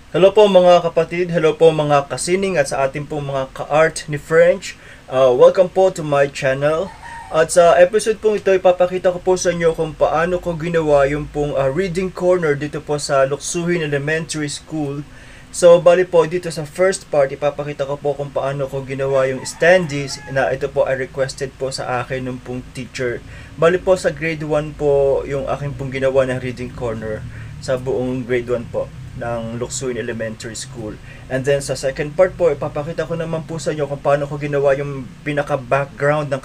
Hello po mga kapatid, hello po mga kasining at sa ating pong mga ka-art ni French. Welcome po to my channel. At sa episode pong ito, ipapakita ko po sa inyo kung paano ko ginawa yung pong reading corner dito po sa Luksuhin Elementary School. So, bali po dito sa first part, ipapakita ko po kung paano ko ginawa yung standees na ito po ay requested po sa akin ng pong teacher. Bali po sa grade 1 po yung aking pong ginawa na reading corner sa buong grade 1 po ng Luksuin Elementary School. And then sa second part po, ipapakita ko naman po sa inyo kung paano ko ginawa yung pinaka-background ng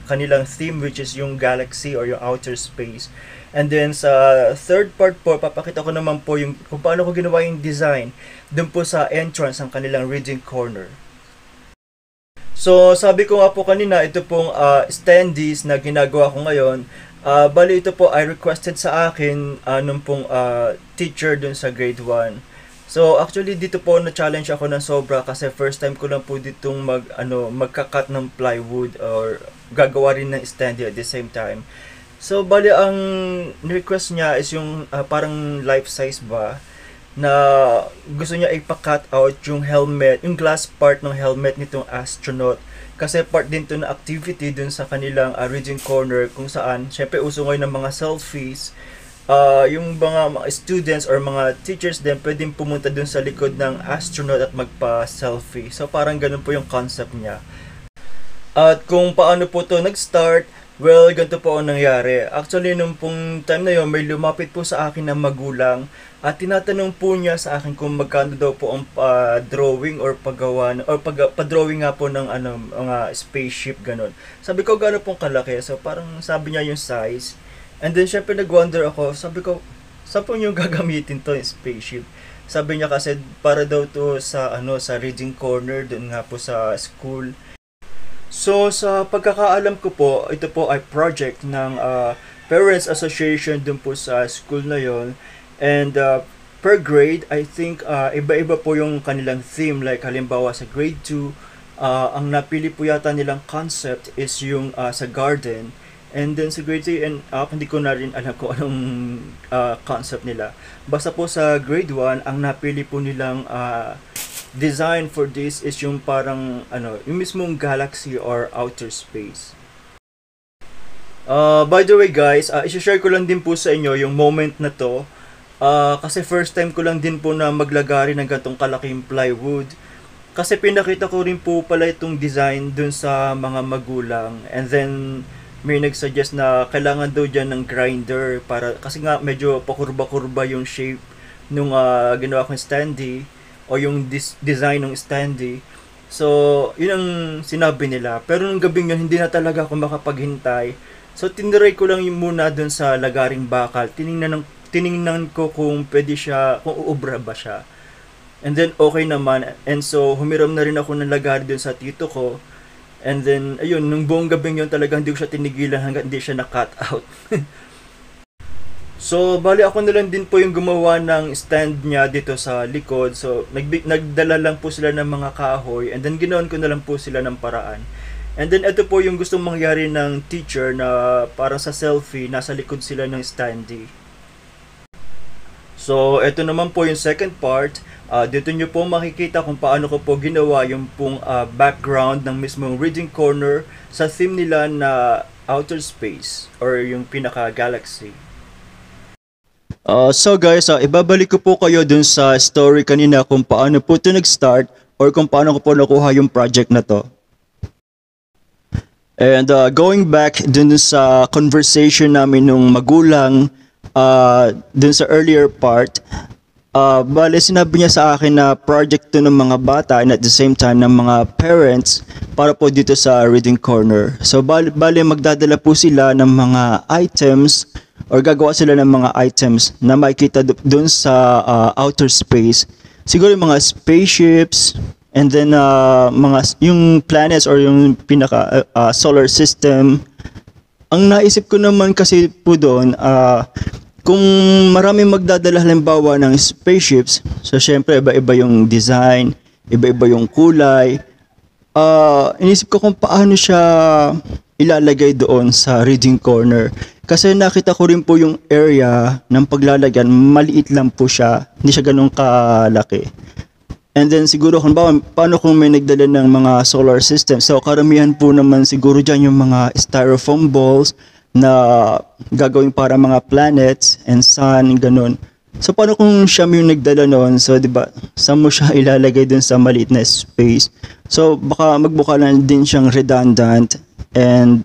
kanilang theme, which is yung galaxy or yung outer space. And then sa third part po, ipapakita ko naman po yung kung paano ko ginawa yung design dun po sa entrance ng kanilang reading corner. So, sabi ko nga po kanina, ito pong standees na ginagawa ko ngayon. Bali ito po ay requested sa akin nung pong teacher dun sa grade 1. So actually dito po na-challenge ako ng sobra kasi first time ko lang po ditong magka-cut ng plywood or gagawa rin ng standee at the same time. So bali ang request niya is yung parang life size ba na gusto niya ipa-cut out yung helmet, yung glass part ng helmet nitong astronaut. Kasi part din to na activity dun sa kanilang reading corner kung saan, syempre uso ngayon ng mga selfies. Yung mga students or mga teachers din pwedeng pumunta dun sa likod ng astronaut at magpa-selfie. So parang ganun po yung concept niya. At kung paano po to nag-start, well, ganito po ang nangyari. Actually, nung pong time na yun, may lumapit po sa akin na magulang at tinatanong po niya sa akin kung magkano daw po ang drawing or paggawa or pa-drawing nga po ng mga spaceship ganun. Sabi ko gaano pong kalaki. So parang sabi niya yung size. And then syempre nag-wonder ako. Sabi ko, saan po niyo gagamitin to yung spaceship? Sabi niya kasi para daw to sa sa reading corner doon nga po sa school. So sa pagkakaalam ko po, ito po ay project ng Parents Association dun po sa school na yon. And per grade, I think iba-iba po yung kanilang theme. Like halimbawa sa grade 2, ang napili po yata nilang concept is yung sa garden. And then sa grade 3 and up, hindi ko na rin alam kung anong concept nila. Basta po sa grade 1, ang napili po nilang design for this is yung parang yung mismong galaxy or outer space. By the way guys, i-share ko lang din po sa inyo yung moment na to. Kasi first time ko lang din po na maglagari ng gantong kalaking plywood. Kasi pinakita ko rin po pala itong design dun sa mga magulang. And then may nagsuggest na kailangan daw dyan ng grinder para kasi nga medyo pakurba-kurba yung shape nung ginawa kong standee o yung design ng standee. So, yun ang sinabi nila. Pero nung gabing yun, hindi na talaga ako makapaghintay. So, tiniray ko lang yung muna dun sa lagaring bakal. Tiningnan ko kung pwede siya, kung uubra ba siya. And then, okay naman. And so, humiram na rin ako ng lagari dun sa tito ko. And then, ayun, nung buong gabing yun talagang hindi ko siya tinigilan hanggang hindi siya na-cut out. So, bali ako na lang din po yung gumawa ng stand niya dito sa likod. So, nagdala lang po sila ng mga kahoy. And then, ginawan ko na lang po sila ng paraan. And then, ito po yung gustong mangyari ng teacher na parang sa selfie, nasa likod sila ng standee. So, ito naman po yung second part. Dito nyo po makikita kung paano ko po ginawa yung pong background ng mismong reading corner sa theme nila na outer space or yung pinaka-galaxy. So guys, ibabalik ko po kayo dun sa story kanina kung paano po ito nag-start or kung paano ko po nakuha yung project na to. And going back dun sa conversation namin nung magulang dun sa earlier part, bale sinabi niya sa akin na project to ng mga bata and at the same time ng mga parents para po dito sa reading corner. So bale magdadala po sila ng mga items or gagawa sila ng mga items na makikita doon sa outer space. Siguro yung mga spaceships and then yung planets or yung pinaka solar system. Ang naisip ko naman kasi po doon, kung marami magdadala halimbawa ng spaceships, so syempre iba-iba yung design, iba-iba yung kulay. Inisip ko kung paano siya ilalagay doon sa reading corner. Kasi nakita ko rin po yung area ng paglalagyan, maliit lang po siya, hindi siya ganun kalaki. And then siguro kung paano kung may nagdala ng mga solar system. So karamihan po naman siguro dyan yung mga styrofoam balls na gagawin para mga planets and sun, ganun. So paano kung siya yung nagdala noon? So 'di ba, saan mo siya ilalagay dun sa maliit na space? So baka magbuka lang din siyang redundant. And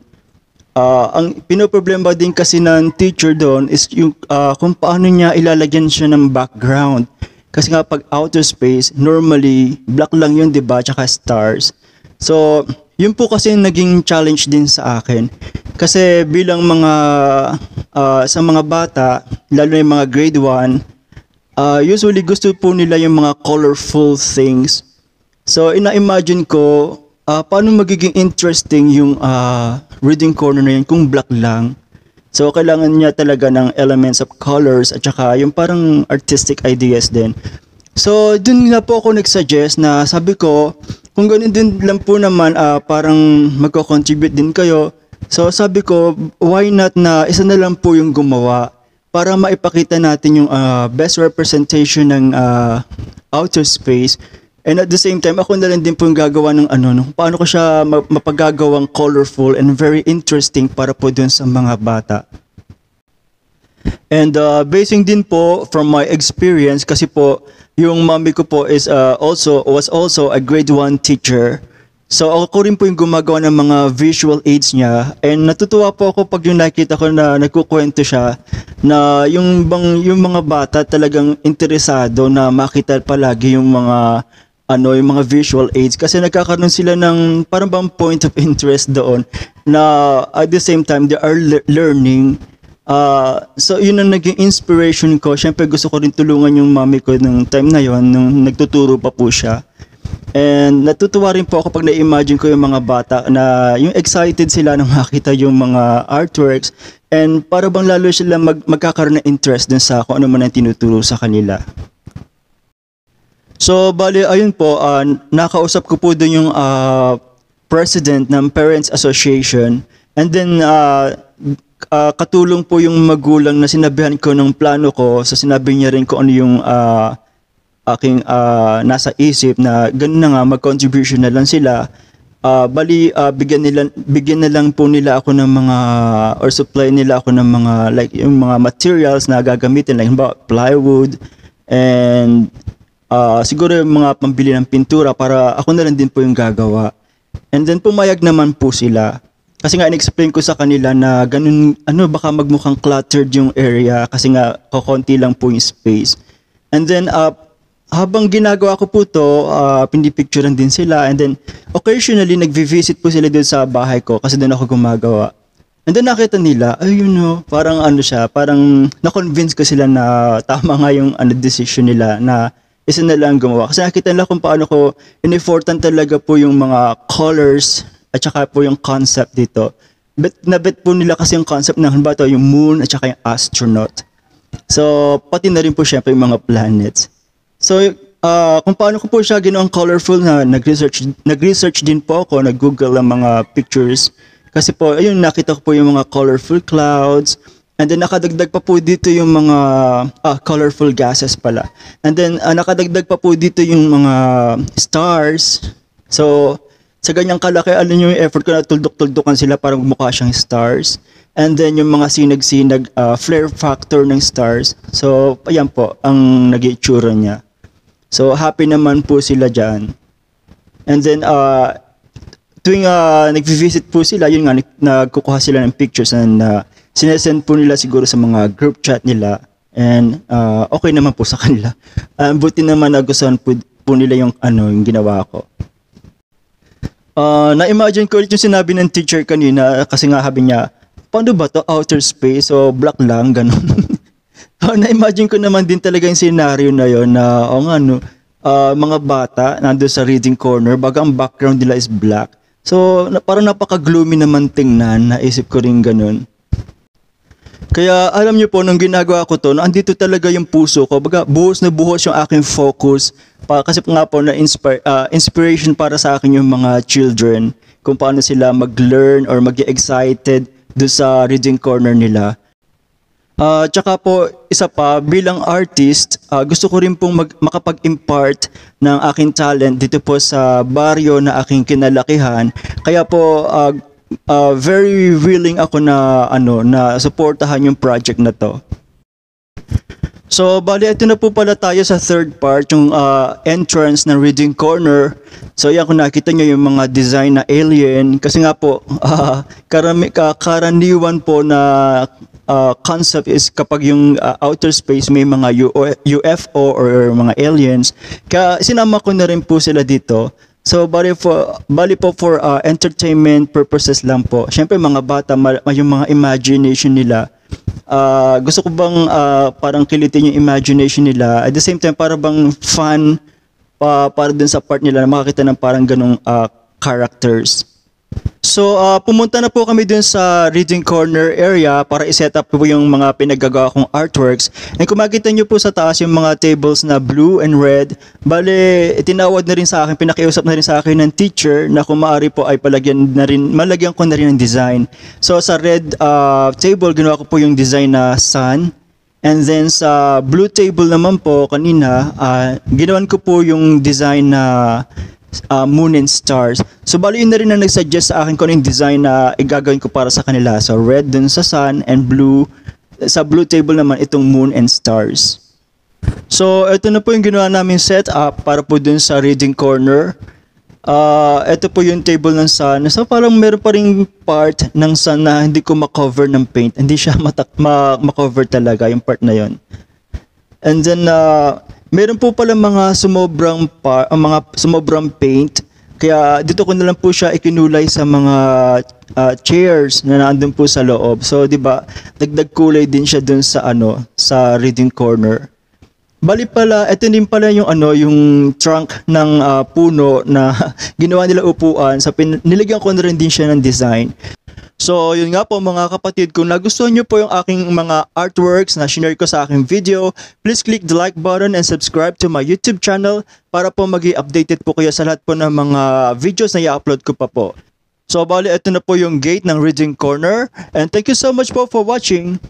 ang pinoproblema din kasi ng teacher doon is yung kung paano niya ilalagyan siya ng background. Kasi nga pag outer space, normally black lang yun, 'di ba? Tsaka stars. So, yun po kasi naging challenge din sa akin. Kasi bilang mga sa mga bata, lalo na yung mga grade 1, usually gusto po nila yung mga colorful things. So, ina-imagine ko paano magiging interesting yung reading corner na yun kung black lang. So, kailangan niya talaga ng elements of colors at saka yung parang artistic ideas din. So, dun nga po ako nag-suggest na sabi ko, kung ganun din lang po naman, parang magko-contribute din kayo. So, sabi ko, why not na isa na lang po yung gumawa para maipakita natin yung best representation ng outer space. And at the same time, ako na lang din po yung gagawa ng paano ko siya mapagagawang colorful and very interesting para po dun sa mga bata. And basing din po from my experience, kasi po yung mommy ko po was also a grade 1 teacher. So ako rin po yung gumagawa ng mga visual aids niya, and natutuwa po ako pag yung nakita ko na nagkukwento siya na yung mga bata talagang interesado na makita palagi yung mga yung mga visual aids, kasi nagkakaroon sila ng parang bang point of interest doon na at the same time they are learning. So yun ang naging inspiration ko. Syempre gusto ko rin tulungan yung mommy ko nung time na yon, nung nagtuturo pa po siya. And natutuwa rin po ako pag na-imagine ko yung mga bata na yung excited sila nang makita yung mga artworks, and para bang lalo sila magkakaroon ng interest dun sa kung ano man ang tinuturo sa kanila. So, bali, ayun po, nakausap ko po dun yung president ng Parents Association, and then katulong po yung magulang na sinabihan ko ng plano ko, so sinabi niya rin kung ano yung aking nasa isip na ganun na nga, mag-contribution na lang sila. Bigyan na lang po nila ako ng mga, or supply nila ako ng mga, like yung mga materials na gagamitin, like plywood, and siguro yung mga pambili ng pintura para ako na lang din po yung gagawa. And then pumayag naman po sila. Kasi nga in-explain ko sa kanila na ganun, baka magmukhang cluttered yung area kasi nga kokonti lang po yung space. And then habang ginagawa ko po to, pinipicturean din sila, and then occasionally nagvi-visit po sila doon sa bahay ko kasi doon ako gumagawa. And then nakita nila, parang parang na-convince ko sila na tama nga yung decision nila na isa na lang gumawa. Kasi nakita nila kung paano ko in-effortan talaga po yung mga colors at saka po yung concept dito. Bet po nila kasi yung concept na yung moon at saka yung astronaut. So, pati na rin po syempre yung mga planets. So, kung paano ko po siya ginawang colorful, na nag-research din po ako, nag-google ang mga pictures. Kasi po, ayun, nakita ko po yung mga colorful clouds. And then nakadagdag pa po dito yung mga colorful gases pala. And then nakadagdag pa po dito yung mga stars. So sa ganyang kalaki, yung effort ko na tuldok-tuldokan sila para mukha siyang stars. And then yung mga sinag-sinag flare factor ng stars. So ayan po ang nag-iitsura niya. So happy naman po sila dyan. And then tuwing nag-visit po sila, yun nga, nagkukuha sila ng pictures, and sinesend po nila siguro sa mga group chat nila, and okay naman po sa kanila. Buti naman nagustuhan po nila yung yung ginawa ko. Na-imagine ko ulit yung sinabi ng teacher kanina, kasi nga sabi niya, paano ba to, outer space, so black lang, ganun. Na-imagine ko naman din talaga yung scenario na yon na mga bata nandun sa reading corner, baga ang background nila is black. So parang napaka-gloomy naman tingnan, naisip ko rin ganun. Kaya alam niyo po, nung ginagawa ko to, andito talaga yung puso ko. Baga, buhos na buhos yung aking focus. Kasi nga po, inspiration para sa akin yung mga children. Kung paano sila mag-learn or mag-excited doon sa reading corner nila. Tsaka po, isa pa, bilang artist, gusto ko rin pong makapag-impart ng aking talent dito po sa baryo na aking kinalakihan. Kaya po, very willing ako na, na suportahan yung project na to. So, bali, ito na po pala tayo sa third part, yung entrance ng reading corner. So, yan, kung nakita nyo yung mga design na alien, kasi nga po, karaniwan po na concept is kapag yung outer space may mga UFO or mga aliens. Kaya sinama ko na rin po sila dito. So, bali po for entertainment purposes lang po. Siyempre, mga bata, yung mga imagination nila, gusto ko bang parang kilitin yung imagination nila, at the same time para bang fun para dun sa part nila na makakita ng parang ganong characters. So pumunta na po kami dun sa reading corner area para i-set up po yung mga pinagagawa kong artworks. And kung makita nyo po sa taas yung mga tables na blue and red, bale tinawag na rin sa akin, pinakiusap na rin sa akin ng teacher na kung maaari po ay malagyan ko na rin ng design. So sa red table, ginawa ko po yung design na sun. And then sa blue table naman po kanina, ginawan ko po yung design na moon and stars. So bali yun na rin na nag-suggest sa akin kung yung design na igagawin ko para sa kanila. So red dun sa sun and blue. Sa blue table naman itong moon and stars. So ito na po yung ginawa namin setup para po dun sa reading corner. Ito po yung table ng sun. So parang meron pa ring part ng sun na hindi ko makover ng paint. Hindi siya makover talaga yung part na yon. And then meron po pala mga sumobrang paint. Kaya dito ko na lang po siya ikinulay sa mga chairs na naandun po sa loob. So 'di ba, dagdag kulay din siya dun sa sa reading corner. Bali pala, ito din pala yung yung trunk ng puno na ginawa nila upuan. So nilagyan ko na rin din siya ng design. So yun nga po mga kapatid, kung nagustuhan nyo po yung aking mga artworks na shinare ko sa aking video, please click the like button and subscribe to my YouTube channel para po maging updated po kayo sa lahat po ng mga videos na i-upload ko pa po. So bali, ito na po yung gate ng reading corner, and thank you so much po for watching.